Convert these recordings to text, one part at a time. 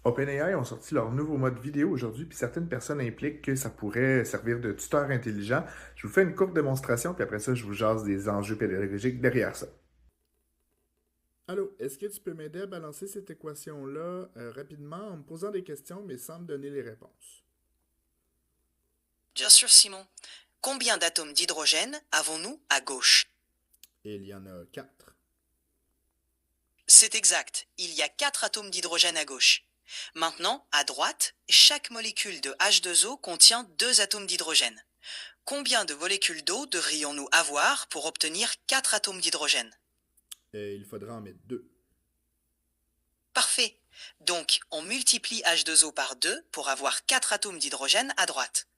OpenAI ont sorti leur nouveau mode vidéo aujourd'hui, puis certaines personnes impliquent que ça pourrait servir de tuteur intelligent. Je vous fais une courte démonstration, puis après ça, je vous jase des enjeux pédagogiques derrière ça. Allô, est-ce que tu peux m'aider à balancer cette équation-là rapidement en me posant des questions, mais sans me donner les réponses? Bien sûr, Simon. Combien d'atomes d'hydrogène avons-nous à gauche? Et il y en a quatre. C'est exact, il y a 4 atomes d'hydrogène à gauche. Maintenant, à droite, chaque molécule de H2O contient 2 atomes d'hydrogène. Combien de molécules d'eau devrions-nous avoir pour obtenir 4 atomes d'hydrogène? Et il faudra en mettre deux. Parfait. Donc, on multiplie H2O par 2 pour avoir 4 atomes d'hydrogène à droite.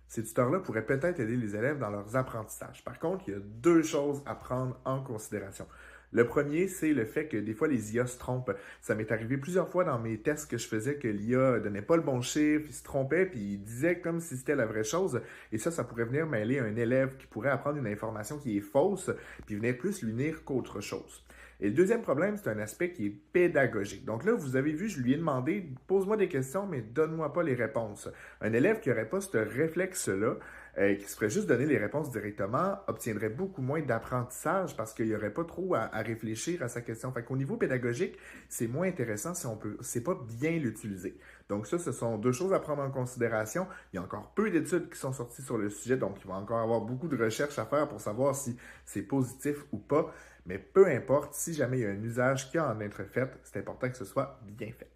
Ces tuteurs-là pourraient peut-être aider les élèves dans leurs apprentissages. Par contre, il y a deux choses à prendre en considération. Le premier, c'est le fait que des fois, les IA se trompent. Ça m'est arrivé plusieurs fois dans mes tests que je faisais que l'IA donnait pas le bon chiffre, il se trompait, puis il disait comme si c'était la vraie chose. Et ça pourrait venir mêler un élève qui pourrait apprendre une information qui est fausse, puis venir plus lui nuire qu'autre chose. Et le deuxième problème, c'est un aspect qui est pédagogique. Donc là, vous avez vu, je lui ai demandé, pose-moi des questions, mais donne-moi pas les réponses. Un élève qui n'aurait pas ce réflexe-là, qui se ferait juste donner les réponses directement, obtiendrait beaucoup moins d'apprentissage parce qu'il n'y aurait pas trop à réfléchir à sa question. Fait qu'au niveau pédagogique, c'est moins intéressant si on peut, c'est pas bien l'utiliser. Donc ça, ce sont deux choses à prendre en considération. Il y a encore peu d'études qui sont sorties sur le sujet, donc il va encore avoir beaucoup de recherches à faire pour savoir si c'est positif ou pas. Mais peu importe, si jamais il y a un usage qui a en être fait, c'est important que ce soit bien fait.